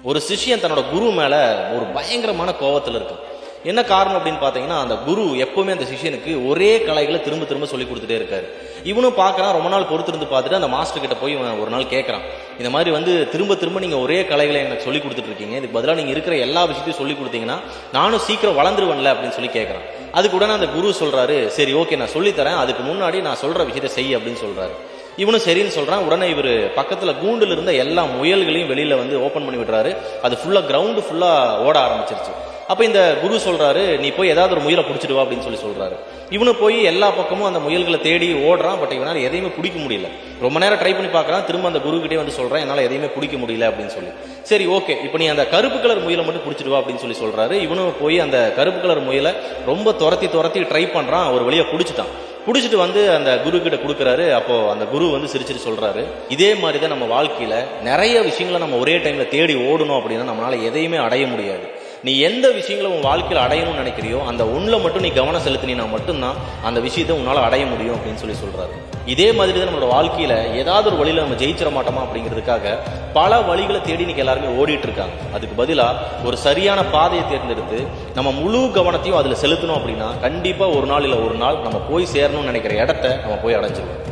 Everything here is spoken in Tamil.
ஒரு சிஷ்யன் தன்னோட குரு மேல ஒரு பயங்கரமான கோவத்தில் இருக்கு. என்ன காரணம் அப்படின்னு பாத்தீங்கன்னா, அந்த குரு எப்பவுமே அந்த சிஷியனுக்கு ஒரே கலைகளை திரும்ப திரும்ப சொல்லி கொடுத்துட்டே இருக்காரு. இவனும் பாக்குறான், ரொம்ப நாள் பொறுத்திருந்து பார்த்துட்டு அந்த மாஸ்டர் கிட்ட போய் ஒரு நாள் கேட்கறான், இந்த மாதிரி திரும்ப திரும்ப நீங்க ஒரே கலைகளை எனக்கு சொல்லி கொடுத்துட்டு இருக்கீங்க, இதுக்கு பதிலாக நீங்க இருக்கிற எல்லா விஷயத்தையும் சொல்லி கொடுத்தீங்கன்னா நானும் சீக்கிரம் வளர்ந்துருவன்ல அப்படின்னு சொல்லி கேட்கறான். அதுக்கு உடனே அந்த குரு சொல்றாரு, சரி ஓகே நான் சொல்லித்தரேன், அதுக்கு முன்னாடி நான் சொல்ற விஷயத்தை செய் அப்படின்னு சொல்றாரு. இவனும் சரின்னு சொல்றான். உடனே இவர் பக்கத்துல கூண்டுல இருந்த எல்லா முயல்களையும் வெளியில ஓபன் பண்ணி விடுறாரு. அது ஃபுல்லா கிரவுண்டு ஃபுல்லா ஓட ஆரம்பிச்சிருச்சு. அப்ப இந்த குரு சொல்றாரு, நீ போய் ஏதாவது ஒரு முயலை பிடிச்சிடுவா அப்படின்னு சொல்றாரு. இவனு போய் எல்லா பக்கமும் அந்த முயல்களை தேடி ஓடுறான். பட் இவனால எதையுமே பிடிக்க முடியல. ரொம்ப நேரம் ட்ரை பண்ணி பார்க்கறான். திரும்ப அந்த குரு கிட்டே சொல்றான், என்னால எதையுமே பிடிக்க முடியல அப்படின்னு சொல்லி. சரி ஓகே, இப்ப நீ அந்த கருப்பு கலர் முயலை மட்டும் பிடிச்சிடுவா அப்படின்னு சொல்றாரு. இவனும் போய் அந்த கருப்பு கலர் முயலை ரொம்ப துரத்தி ட்ரை பண்றான். ஒரு வழியா பிடிச்சிட்டான். பிடிச்சிட்டு அந்த குரு கிட்ட கொடுக்குறாரு. அப்போ அந்த குரு சிரிச்சிட்டு சொல்றாரு, இதே மாதிரிதான் நம்ம வாழ்க்கையில நிறைய விஷயங்களை நம்ம ஒரே டைம்ல தேடி ஓடணும் அப்படின்னா நம்மளால எதையுமே அடைய முடியாது. நீ எந்த விஷயங்களை உன் வாழ்க்கையில் அடையணும்னு நினைக்கிறியோ அந்த ஒண்ணுல மட்டும் நீ கவனம் செலுத்தினா மட்டும்தான் அந்த விஷயத்தை உன்னால அடைய முடியும் அப்படின்னு சொல்றாரு. இதே மாதிரி தான் நம்மளோட வாழ்க்கையில ஏதாவது ஒரு வழியில நம்ம ஜெயிச்சிட மாட்டோமா அப்படிங்கிறதுக்காக பல வழிகளை தேடி இன்னைக்கு எல்லாருமே ஓடிட்டு இருக்காங்க. அதுக்கு பதிலா ஒரு சரியான பாதையை தேர்ந்தெடுத்து நம்ம முழு கவனத்தையும் அதுல செலுத்தணும் அப்படின்னா கண்டிப்பா ஒரு நாள் இல்ல ஒரு நாள் நம்ம போய் சேரணும்னு நினைக்கிற இடத்த நம்ம போய் அடைஞ்சிருவோம்.